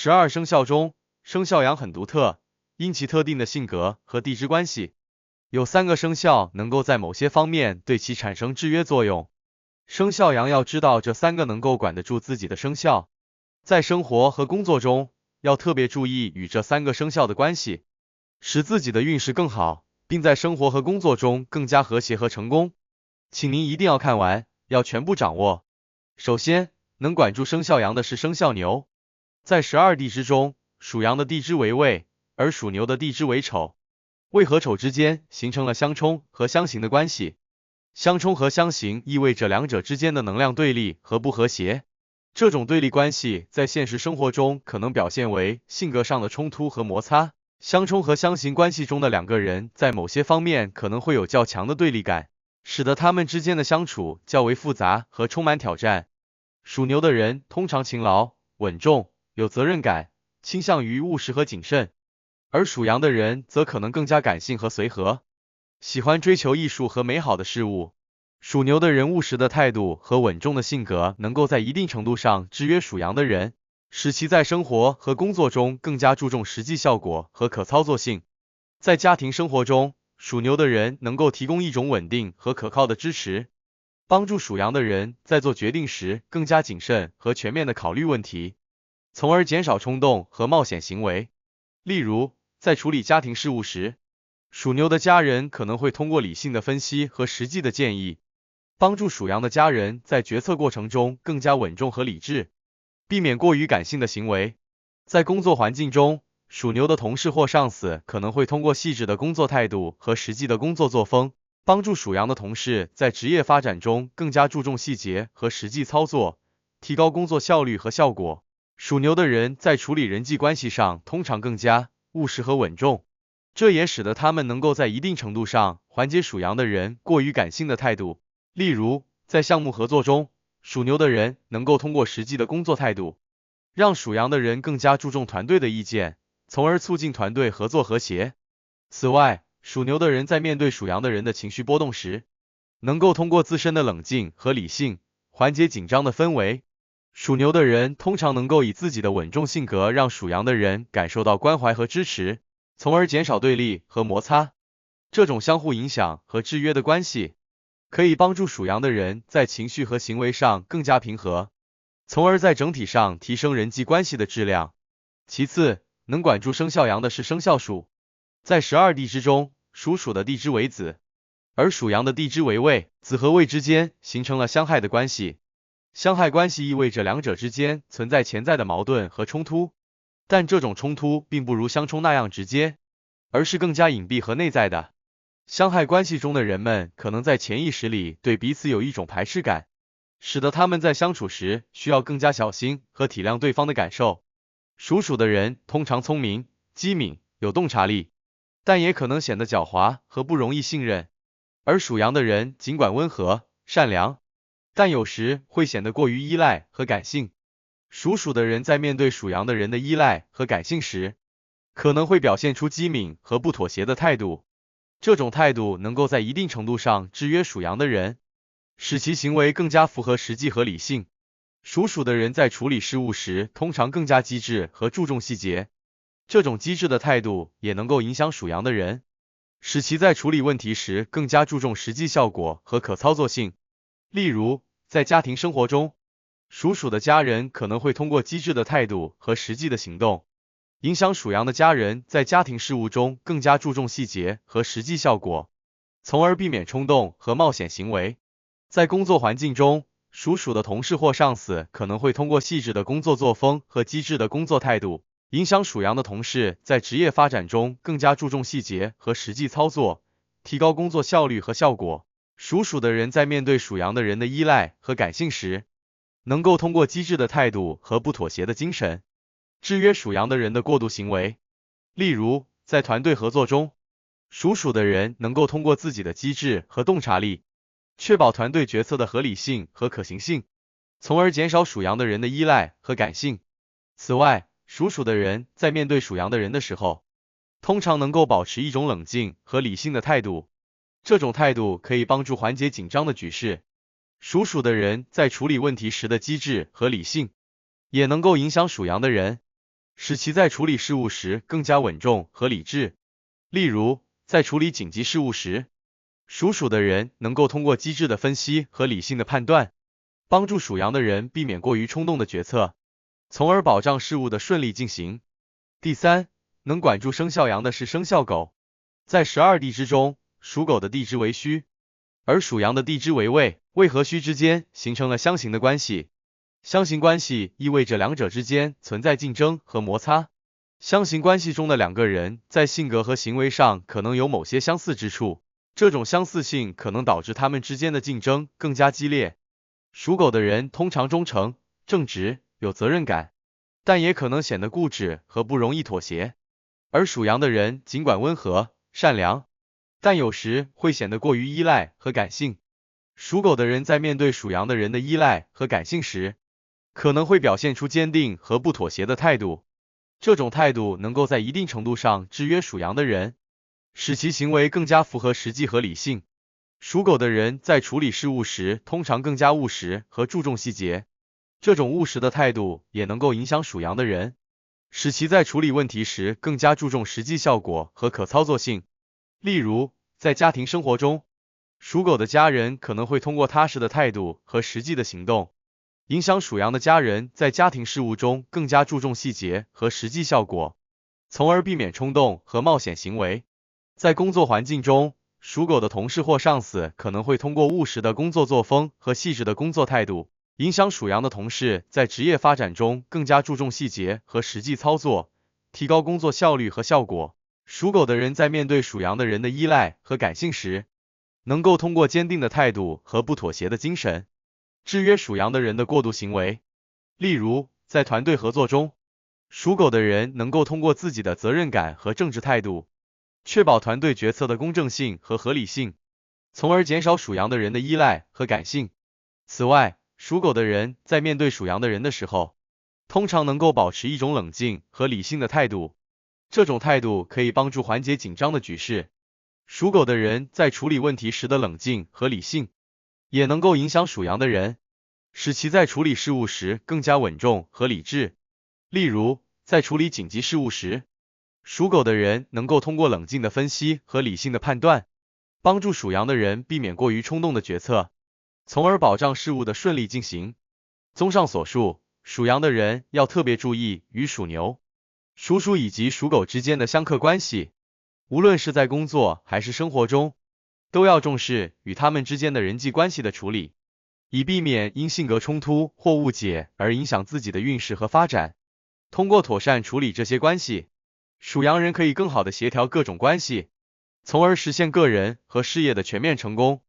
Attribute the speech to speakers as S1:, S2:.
S1: 12生肖中，生肖羊很独特，因其特定的性格和地支关系，有3个生肖能够在某些方面对其产生制约作用。生肖羊要知道这3个能够管得住自己的生肖，在生活和工作中要特别注意与这3个生肖的关系，使自己的运势更好，并在生活和工作中更加和谐和成功。请您一定要看完，要全部掌握。首先，能管住生肖羊的是生肖牛。在12地支中，属羊的地支为未，而属牛的地支为丑。未和丑之间形成了相冲和相刑的关系。相冲和相刑意味着两者之间的能量对立和不和谐。这种对立关系在现实生活中可能表现为性格上的冲突和摩擦。相冲和相刑关系中的2个人在某些方面可能会有较强的对立感，使得他们之间的相处较为复杂和充满挑战。属牛的人通常勤劳、稳重，有责任感，倾向于务实和谨慎，而属羊的人则可能更加感性和随和，喜欢追求艺术和美好的事物。属牛的人务实的态度和稳重的性格能够在一定程度上制约属羊的人，使其在生活和工作中更加注重实际效果和可操作性。在家庭生活中，属牛的人能够提供一种稳定和可靠的支持，帮助属羊的人在做决定时更加谨慎和全面的考虑问题，从而减少冲动和冒险行为。例如，在处理家庭事务时，属牛的家人可能会通过理性的分析和实际的建议，帮助属羊的家人在决策过程中更加稳重和理智，避免过于感性的行为。在工作环境中，属牛的同事或上司可能会通过细致的工作态度和实际的工作作风，帮助属羊的同事在职业发展中更加注重细节和实际操作，提高工作效率和效果。属牛的人在处理人际关系上通常更加务实和稳重，这也使得他们能够在一定程度上缓解属羊的人过于感性的态度。例如，在项目合作中，属牛的人能够通过实际的工作态度，让属羊的人更加注重团队的意见，从而促进团队合作和谐。此外，属牛的人在面对属羊的人的情绪波动时，能够通过自身的冷静和理性，缓解紧张的氛围。属牛的人通常能够以自己的稳重性格让属羊的人感受到关怀和支持，从而减少对立和摩擦。这种相互影响和制约的关系，可以帮助属羊的人在情绪和行为上更加平和，从而在整体上提升人际关系的质量。其次，能管住生肖羊的是生肖鼠。在12地支中，属鼠的地支为子，而属羊的地支为未，子和未之间形成了相害的关系。相害关系意味着两者之间存在潜在的矛盾和冲突，但这种冲突并不如相冲那样直接，而是更加隐蔽和内在的。相害关系中的人们可能在潜意识里对彼此有一种排斥感，使得他们在相处时需要更加小心和体谅对方的感受。属鼠的人通常聪明、机敏，有洞察力，但也可能显得狡猾和不容易信任。而属羊的人尽管温和、善良，但有时会显得过于依赖和感性。属鼠的人在面对属羊的人的依赖和感性时，可能会表现出机敏和不妥协的态度。这种态度能够在一定程度上制约属羊的人，使其行为更加符合实际和理性。属鼠的人在处理事务时通常更加机智和注重细节，这种机智的态度也能够影响属羊的人，使其在处理问题时更加注重实际效果和可操作性。例如，在家庭生活中，属鼠的家人可能会通过机智的态度和实际的行动，影响属羊的家人在家庭事务中更加注重细节和实际效果，从而避免冲动和冒险行为。在工作环境中，属鼠的同事或上司可能会通过细致的工作作风和机智的工作态度，影响属羊的同事在职业发展中更加注重细节和实际操作，提高工作效率和效果。属鼠的人在面对属羊的人的依赖和感性时，能够通过机智的态度和不妥协的精神，制约属羊的人的过度行为。例如，在团队合作中，属鼠的人能够通过自己的机智和洞察力，确保团队决策的合理性和可行性，从而减少属羊的人的依赖和感性。此外，属鼠的人在面对属羊的人的时候，通常能够保持一种冷静和理性的态度，这种态度可以帮助缓解紧张的局势。属鼠的人在处理问题时的机智和理性，也能够影响属羊的人，使其在处理事务时更加稳重和理智。例如，在处理紧急事务时，属鼠的人能够通过机智的分析和理性的判断，帮助属羊的人避免过于冲动的决策，从而保障事务的顺利进行。第三，能管住生肖羊的是生肖狗。在12地支中，属狗的地支为戌，而属羊的地支为未，未和戌之间形成了相刑的关系。相刑关系意味着两者之间存在竞争和摩擦。相刑关系中的两个人在性格和行为上可能有某些相似之处，这种相似性可能导致他们之间的竞争更加激烈。属狗的人通常忠诚、正直、有责任感，但也可能显得固执和不容易妥协。而属羊的人尽管温和、善良，但有时会显得过于依赖和感性。属狗的人在面对属羊的人的依赖和感性时，可能会表现出坚定和不妥协的态度，这种态度能够在一定程度上制约属羊的人，使其行为更加符合实际和理性。属狗的人在处理事务时通常更加务实和注重细节，这种务实的态度也能够影响属羊的人，使其在处理问题时更加注重实际效果和可操作性。例如，在家庭生活中，属狗的家人可能会通过踏实的态度和实际的行动，影响属羊的家人在家庭事务中更加注重细节和实际效果，从而避免冲动和冒险行为。在工作环境中，属狗的同事或上司可能会通过务实的工作作风和细致的工作态度，影响属羊的同事在职业发展中更加注重细节和实际操作，提高工作效率和效果。属狗的人在面对属羊的人的依赖和感性时，能够通过坚定的态度和不妥协的精神，制约属羊的人的过度行为。例如，在团队合作中，属狗的人能够通过自己的责任感和正直态度，确保团队决策的公正性和合理性，从而减少属羊的人的依赖和感性。此外，属狗的人在面对属羊的人的时候，通常能够保持一种冷静和理性的态度，这种态度可以帮助缓解紧张的局势。属狗的人在处理问题时的冷静和理性，也能够影响属羊的人，使其在处理事务时更加稳重和理智。例如，在处理紧急事务时，属狗的人能够通过冷静的分析和理性的判断，帮助属羊的人避免过于冲动的决策，从而保障事务的顺利进行。综上所述，属羊的人要特别注意与属牛、属鼠以及属狗之间的相克关系，无论是在工作还是生活中，都要重视与他们之间的人际关系的处理，以避免因性格冲突或误解而影响自己的运势和发展。通过妥善处理这些关系，属羊人可以更好的协调各种关系，从而实现个人和事业的全面成功。